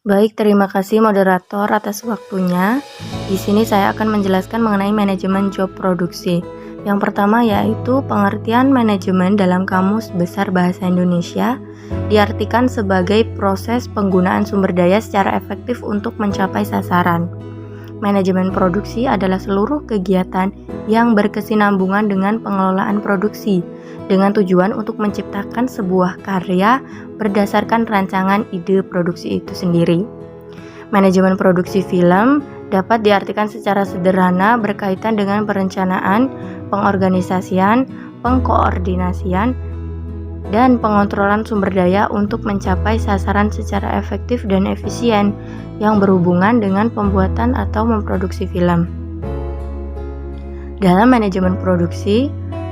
Baik, terima kasih moderator atas waktunya. Di sini saya akan menjelaskan mengenai manajemen job produksi. Yang pertama yaitu pengertian manajemen dalam Kamus Besar Bahasa Indonesia diartikan sebagai proses penggunaan sumber daya secara efektif untuk mencapai sasaran. Manajemen produksi adalah seluruh kegiatan yang berkesinambungan dengan pengelolaan produksi dengan tujuan untuk menciptakan sebuah karya berdasarkan rancangan ide produksi itu sendiri. Manajemen produksi film dapat diartikan secara sederhana berkaitan dengan perencanaan, pengorganisasian, pengkoordinasian, dan pengontrolan sumber daya untuk mencapai sasaran secara efektif dan efisien yang berhubungan dengan pembuatan atau memproduksi film. Dalam manajemen produksi,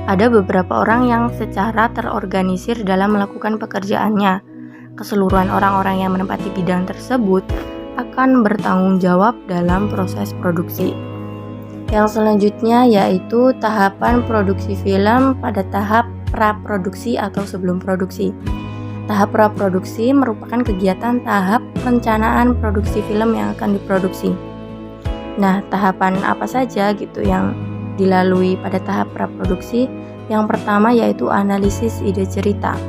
ada beberapa orang yang secara terorganisir dalam melakukan pekerjaannya. Keseluruhan orang-orang yang menempati bidang tersebut akan bertanggung jawab dalam proses produksi. Yang selanjutnya yaitu tahapan produksi film pada tahap praproduksi atau sebelum produksi. Tahap praproduksi merupakan kegiatan tahap perencanaan produksi film yang akan diproduksi. Nah, tahapan apa saja gitu yang dilalui pada tahap praproduksi? Yang pertama yaitu analisis ide cerita.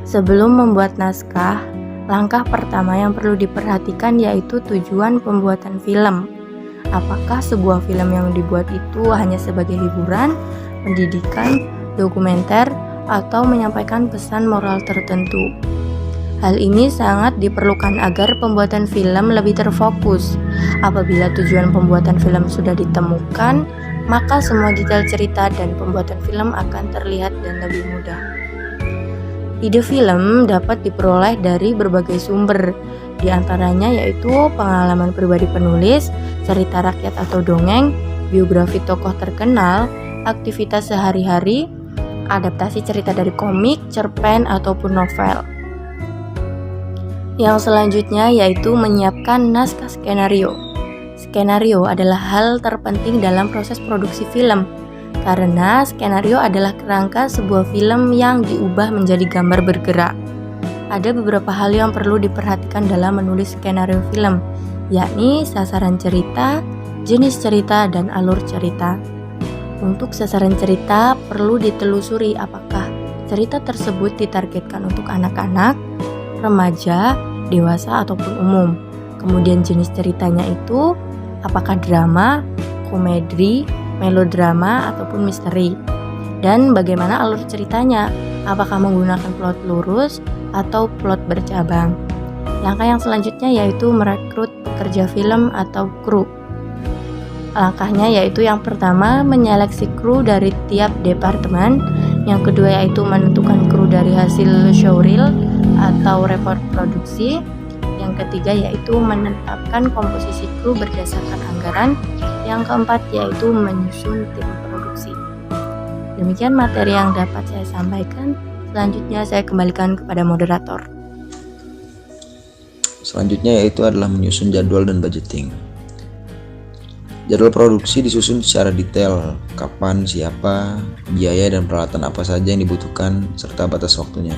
Sebelum membuat naskah, langkah pertama yang perlu diperhatikan yaitu tujuan pembuatan film. Apakah sebuah film yang dibuat itu hanya sebagai hiburan, pendidikan, dokumenter, atau menyampaikan pesan moral tertentu. Hal ini sangat diperlukan agar pembuatan film lebih terfokus. Apabila tujuan pembuatan film sudah ditemukan, maka semua detail cerita dan pembuatan film akan terlihat dan lebih mudah. Ide film dapat diperoleh dari berbagai sumber, di antaranya yaitu pengalaman pribadi penulis, cerita rakyat atau dongeng, biografi tokoh terkenal, aktivitas sehari-hari, adaptasi cerita dari komik, cerpen, ataupun novel. Yang selanjutnya yaitu menyiapkan naskah skenario. Skenario adalah hal terpenting dalam proses produksi film, karena skenario adalah kerangka sebuah film yang diubah menjadi gambar bergerak. Ada beberapa hal yang perlu diperhatikan dalam menulis skenario film, yakni sasaran cerita, jenis cerita, dan alur cerita. Untuk sasaran cerita perlu ditelusuri apakah cerita tersebut ditargetkan untuk anak-anak, remaja, dewasa, ataupun umum. Kemudian jenis ceritanya itu apakah drama, komedi, melodrama, ataupun misteri. Dan bagaimana alur ceritanya, apakah menggunakan plot lurus atau plot bercabang. Langkah yang selanjutnya yaitu merekrut pekerja film atau kru. Langkahnya yaitu yang pertama menyeleksi kru dari tiap departemen, yang kedua yaitu menentukan kru dari hasil showreel atau report produksi, yang ketiga yaitu menetapkan komposisi kru berdasarkan anggaran, yang keempat yaitu menyusun tim produksi. Demikian materi yang dapat saya sampaikan. Selanjutnya saya kembalikan kepada moderator. Selanjutnya yaitu adalah menyusun jadwal dan budgeting. Jadwal produksi disusun secara detail, kapan, siapa, biaya, dan peralatan apa saja yang dibutuhkan, serta batas waktunya.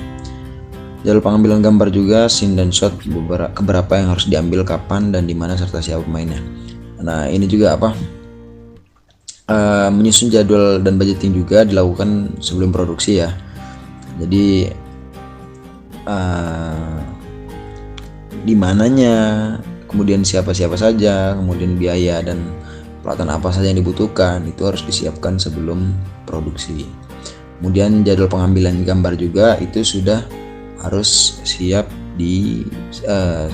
Jadwal pengambilan gambar juga, scene dan shot, keberapa yang harus diambil, kapan, dan di mana, serta siapa pemainnya. Nah, ini juga menyusun jadwal dan budgeting juga dilakukan sebelum produksi ya. Jadi di mananya, kemudian siapa-siapa saja, kemudian biaya dan peralatan apa saja yang dibutuhkan itu harus disiapkan sebelum produksi. Kemudian jadwal pengambilan gambar juga itu sudah harus siap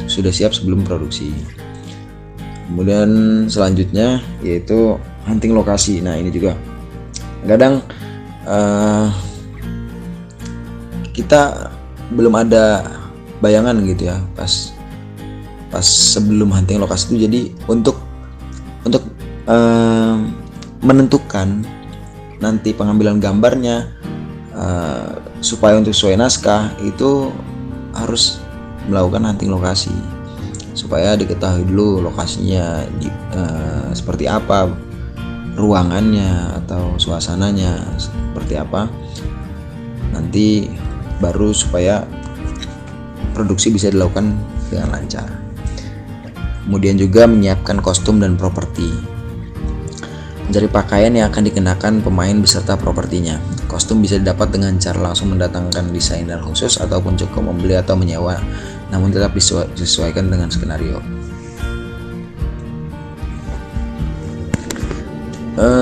sebelum produksi. Kemudian selanjutnya yaitu hunting lokasi. Nah, ini juga kadang kita belum ada bayangan gitu ya pas sebelum hunting lokasi itu. Jadi untuk menentukan nanti pengambilan gambarnya supaya untuk sesuai naskah itu harus melakukan hunting lokasi supaya diketahui dulu lokasinya seperti apa, ruangannya atau suasananya seperti apa, nanti baru supaya produksi bisa dilakukan dengan lancar. Kemudian juga menyiapkan kostum dan properti. Mencari pakaian yang akan dikenakan pemain beserta propertinya. Kostum bisa didapat dengan cara langsung mendatangkan desainer khusus ataupun cukup membeli atau menyewa, namun tetap disesuaikan dengan skenario.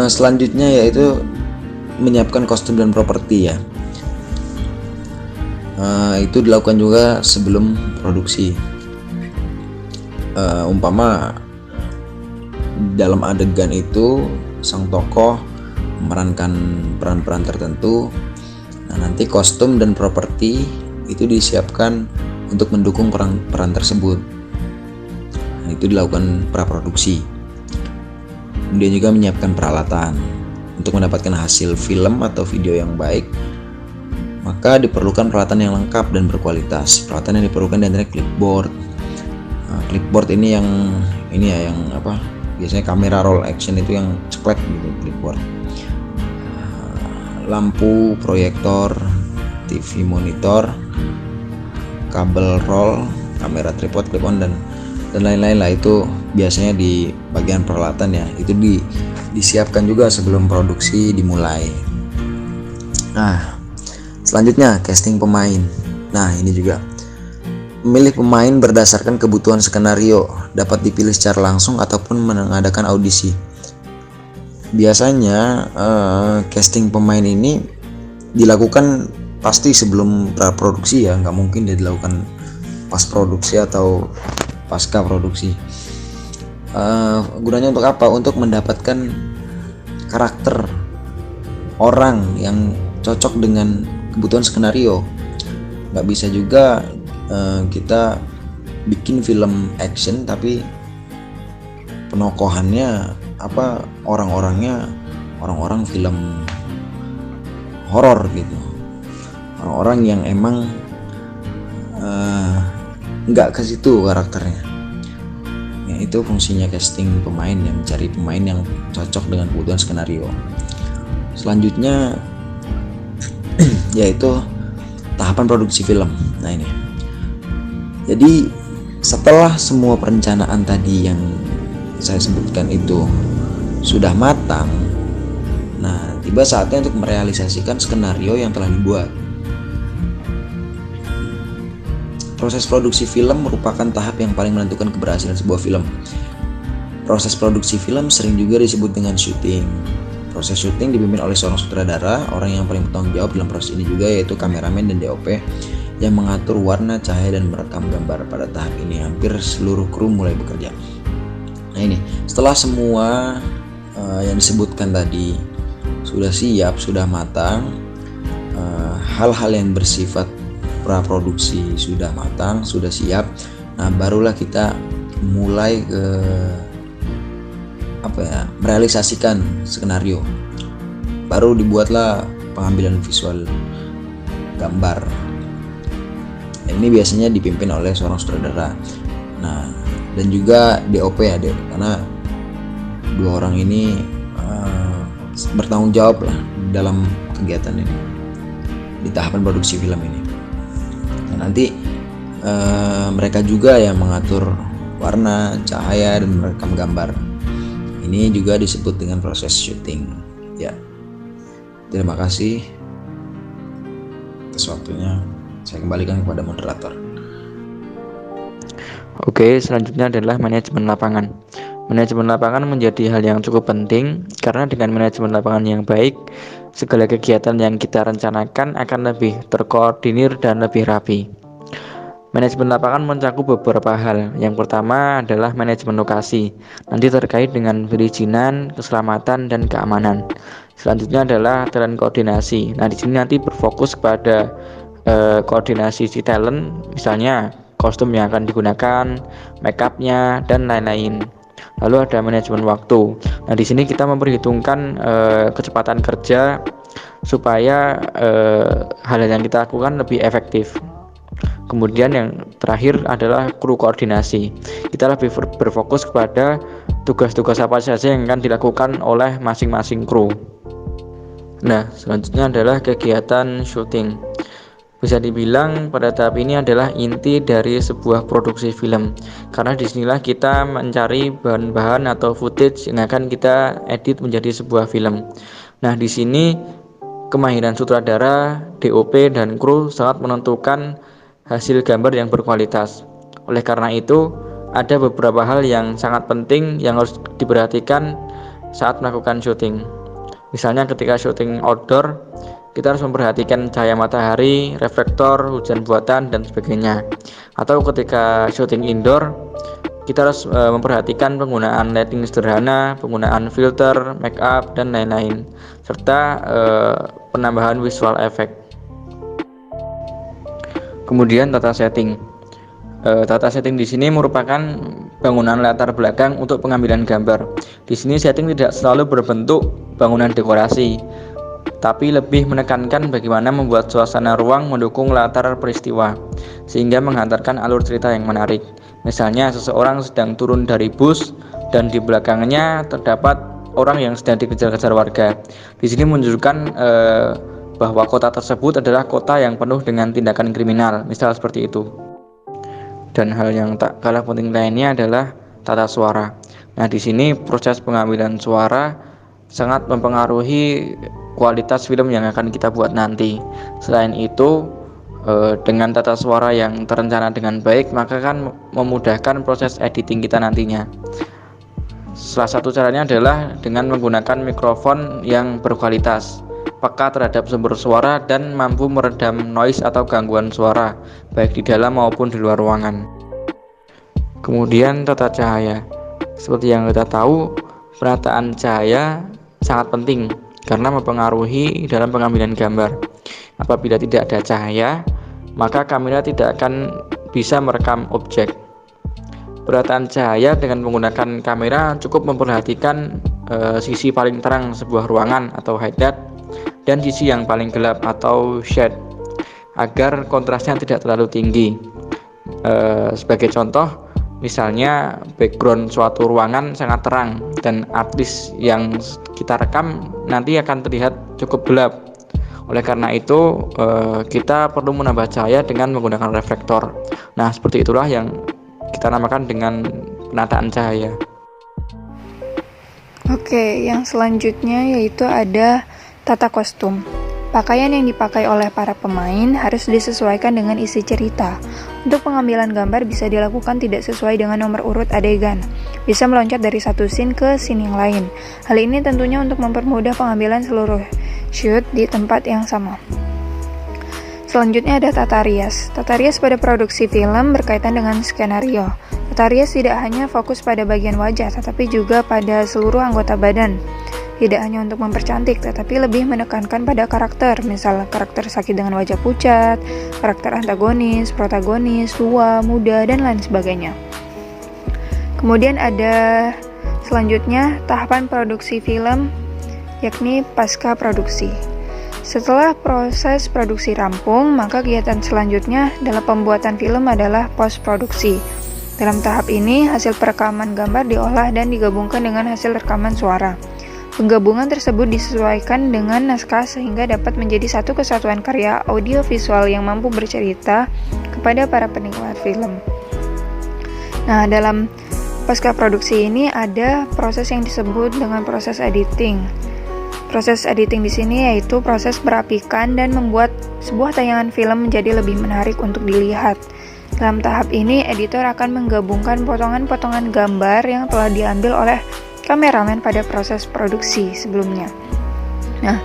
Selanjutnya yaitu menyiapkan kostum dan properti ya. Itu dilakukan juga sebelum produksi. Umpama dalam adegan itu sang tokoh memerankan peran-peran tertentu, nah nanti kostum dan properti itu disiapkan untuk mendukung peran tersebut. Nah, itu dilakukan praproduksi. Kemudian juga menyiapkan peralatan. Untuk mendapatkan hasil film atau video yang baik, maka diperlukan peralatan yang lengkap dan berkualitas. Peralatan yang diperlukan diantara clipboard. Clipboard ini yang biasanya kamera roll action itu yang ceklek gitu, clipboard. Lampu, proyektor, TV monitor, kabel roll, kamera tripod, clip-on dan lain-lain lah. Itu biasanya di bagian peralatan ya. Itu disiapkan juga sebelum produksi dimulai. Nah, selanjutnya casting pemain. Nah, ini juga memilih pemain berdasarkan kebutuhan skenario, dapat dipilih secara langsung ataupun mengadakan audisi. Biasanya casting pemain ini dilakukan pasti sebelum praproduksi ya, nggak mungkin dia dilakukan pas produksi atau pasca produksi. Gunanya untuk apa? Untuk mendapatkan karakter orang yang cocok dengan kebutuhan skenario. Nggak bisa juga kita bikin film action tapi penokohannya orang-orang film horor gitu, orang-orang yang emang nggak ke situ karakternya. Ya, itu fungsinya casting pemain, yang mencari pemain yang cocok dengan kebutuhan skenario. Selanjutnya yaitu tahapan produksi film. Nah ini, jadi setelah semua perencanaan tadi yang saya sebutkan itu sudah matang, nah tiba saatnya untuk merealisasikan skenario yang telah dibuat. Proses produksi film merupakan tahap yang paling menentukan keberhasilan sebuah film. Proses produksi film sering juga disebut dengan syuting. Proses syuting dipimpin oleh seorang sutradara, orang yang paling bertanggung jawab dalam proses ini juga yaitu kameramen dan DOP yang mengatur warna, cahaya, dan merekam gambar. Pada tahap ini hampir seluruh kru mulai bekerja. Nah ini, setelah semua yang disebutkan tadi sudah siap, sudah matang, hal-hal yang bersifat praproduksi sudah matang, sudah siap. Nah barulah kita mulai ke merealisasikan skenario. Baru dibuatlah pengambilan visual gambar. Ini biasanya dipimpin oleh seorang sutradara. Nah, dan juga DOP ya, karena dua orang ini bertanggung jawab lah dalam kegiatan ini di tahapan produksi film ini. Nah, nanti mereka juga yang mengatur warna, cahaya, dan merekam gambar. Ini juga disebut dengan proses syuting. Ya, terima kasih atas waktunya. Saya kembalikan kepada moderator. Oke, selanjutnya adalah manajemen lapangan. Manajemen lapangan menjadi hal yang cukup penting karena dengan manajemen lapangan yang baik, segala kegiatan yang kita rencanakan akan lebih terkoordinir dan lebih rapi. Manajemen lapangan mencakup beberapa hal. Yang pertama adalah manajemen lokasi, nanti terkait dengan perizinan, keselamatan, dan keamanan. Selanjutnya adalah talent koordinasi. Nah, di sini nanti berfokus kepada koordinasi si talent, misalnya kostum yang akan digunakan, make upnya, dan lain-lain. Lalu ada manajemen waktu. Nah, di sini kita memperhitungkan kecepatan kerja supaya hal yang kita lakukan lebih efektif. Kemudian yang terakhir adalah kru koordinasi. Kita lebih berfokus kepada tugas-tugas apa saja yang akan dilakukan oleh masing-masing kru. Nah, selanjutnya adalah kegiatan syuting. Bisa dibilang pada tahap ini adalah inti dari sebuah produksi film, karena disinilah kita mencari bahan-bahan atau footage yang akan kita edit menjadi sebuah film. Nah, di sini kemahiran sutradara, DOP, dan kru sangat menentukan hasil gambar yang berkualitas. Oleh karena itu, ada beberapa hal yang sangat penting yang harus diperhatikan saat melakukan syuting. Misalnya ketika syuting outdoor, kita harus memperhatikan cahaya matahari, reflektor, hujan buatan, dan sebagainya. Atau ketika syuting indoor, kita harus memperhatikan penggunaan lighting sederhana, penggunaan filter, make up, dan lain-lain, serta penambahan visual effect. Kemudian tata setting. Tata setting di sini merupakan bangunan latar belakang untuk pengambilan gambar. Di sini setting tidak selalu berbentuk bangunan dekorasi, tapi lebih menekankan bagaimana membuat suasana ruang mendukung latar peristiwa, sehingga menghantarkan alur cerita yang menarik. Misalnya seseorang sedang turun dari bus dan di belakangnya terdapat orang yang sedang dikejar-kejar warga. Di sini menunjukkan bahwa kota tersebut adalah kota yang penuh dengan tindakan kriminal, misal seperti itu. Dan hal yang tak kalah penting lainnya adalah tata suara. Nah, di sini proses pengambilan suara sangat mempengaruhi kualitas film yang akan kita buat nanti. Selain itu, dengan tata suara yang terencana dengan baik, maka kan memudahkan proses editing kita nantinya. Salah satu caranya adalah dengan menggunakan mikrofon yang berkualitas, peka terhadap sumber suara, dan mampu meredam noise atau gangguan suara, baik di dalam maupun di luar ruangan. Kemudian tata cahaya. Seperti yang kita tahu, penataan cahaya sangat penting karena mempengaruhi dalam pengambilan gambar. Apabila tidak ada cahaya, maka kamera tidak akan bisa merekam objek. Penataan cahaya dengan menggunakan kamera cukup memperhatikan sisi paling terang sebuah ruangan atau highlight dan sisi yang paling gelap atau shade agar kontrasnya tidak terlalu tinggi. Sebagai contoh, misalnya background suatu ruangan sangat terang dan artis yang kita rekam nanti akan terlihat cukup gelap. Oleh karena itu, kita perlu menambah cahaya dengan menggunakan reflektor. Nah, seperti itulah yang kita namakan dengan penataan cahaya. Oke, yang selanjutnya yaitu ada tata kostum. Pakaian yang dipakai oleh para pemain harus disesuaikan dengan isi cerita. Untuk pengambilan gambar bisa dilakukan tidak sesuai dengan nomor urut adegan. Bisa meloncat dari satu scene ke scene yang lain. Hal ini tentunya untuk mempermudah pengambilan seluruh shoot di tempat yang sama. Selanjutnya ada tata rias. Tata rias pada produksi film berkaitan dengan skenario. Tata rias tidak hanya fokus pada bagian wajah, tetapi juga pada seluruh anggota badan. Tidak hanya untuk mempercantik, tetapi lebih menekankan pada karakter, misal karakter sakit dengan wajah pucat, karakter antagonis, protagonis, tua, muda, dan lain sebagainya. Kemudian ada selanjutnya tahapan produksi film, yakni pasca produksi. Setelah proses produksi rampung, maka kegiatan selanjutnya dalam pembuatan film adalah post-produksi. Dalam tahap ini, hasil perekaman gambar diolah dan digabungkan dengan hasil rekaman suara. Penggabungan tersebut disesuaikan dengan naskah sehingga dapat menjadi satu kesatuan karya audiovisual yang mampu bercerita kepada para penikmat film. Nah, dalam pasca produksi ini ada proses yang disebut dengan proses editing. Proses editing di sini yaitu proses merapikan dan membuat sebuah tayangan film menjadi lebih menarik untuk dilihat. Dalam tahap ini, editor akan menggabungkan potongan-potongan gambar yang telah diambil oleh kameramen pada proses produksi sebelumnya. Nah,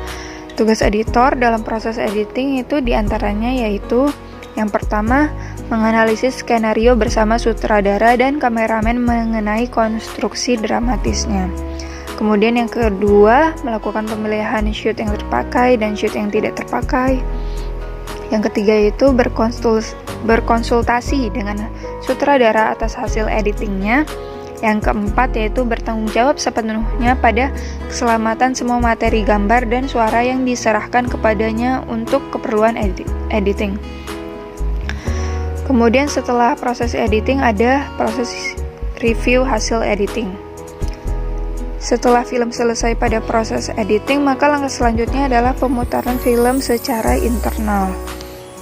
tugas editor dalam proses editing itu diantaranya yaitu yang pertama, menganalisis skenario bersama sutradara dan kameramen mengenai konstruksi dramatisnya. Kemudian yang kedua, melakukan pemilihan shoot yang terpakai dan shoot yang tidak terpakai. Yang ketiga itu berkonsultasi dengan sutradara atas hasil editingnya. Yang keempat yaitu bertanggung jawab sepenuhnya pada keselamatan semua materi gambar dan suara yang diserahkan kepadanya untuk keperluan editing. Kemudian setelah proses editing ada proses review hasil editing. Setelah film selesai pada proses editing, maka langkah selanjutnya adalah pemutaran film secara internal.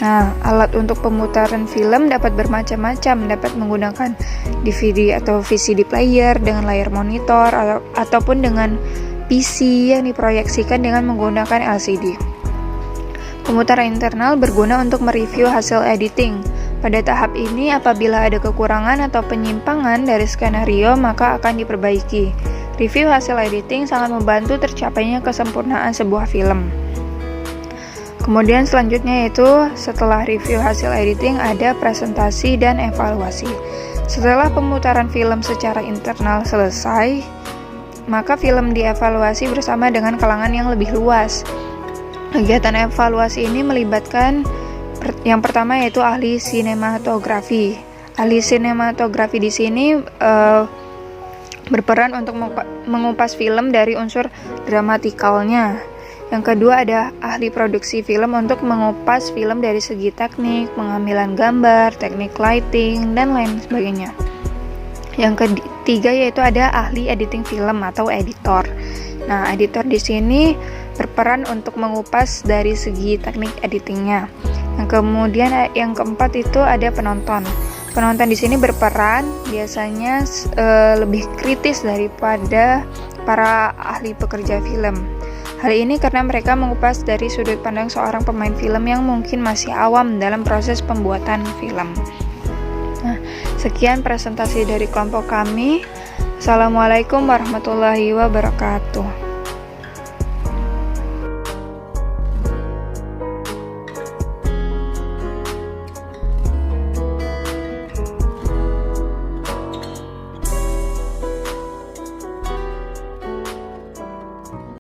Nah, alat untuk pemutaran film dapat bermacam-macam, dapat menggunakan DVD atau VCD player dengan layar monitor ataupun dengan PC yang diproyeksikan dengan menggunakan LCD. Pemutaran internal berguna untuk mereview hasil editing. Pada tahap ini, apabila ada kekurangan atau penyimpangan dari skenario, maka akan diperbaiki. Review hasil editing sangat membantu tercapainya kesempurnaan sebuah film. Kemudian selanjutnya yaitu setelah review hasil editing ada presentasi dan evaluasi. Setelah pemutaran film secara internal selesai, maka film dievaluasi bersama dengan kalangan yang lebih luas. Kegiatan evaluasi ini melibatkan yang pertama yaitu ahli sinematografi. Ahli sinematografi di sini berperan untuk mengupas film dari unsur dramatikalnya. Yang kedua ada ahli produksi film untuk mengupas film dari segi teknik, pengambilan gambar, teknik lighting, dan lain sebagainya. Yang ketiga yaitu ada ahli editing film atau editor. Nah, editor di sini berperan untuk mengupas dari segi teknik editingnya. Kemudian yang keempat itu ada penonton. Penonton di sini berperan biasanya lebih kritis daripada para ahli pekerja film. Hal ini karena mereka mengupas dari sudut pandang seorang pemain film yang mungkin masih awam dalam proses pembuatan film. Nah, sekian presentasi dari kelompok kami. Assalamualaikum warahmatullahi wabarakatuh.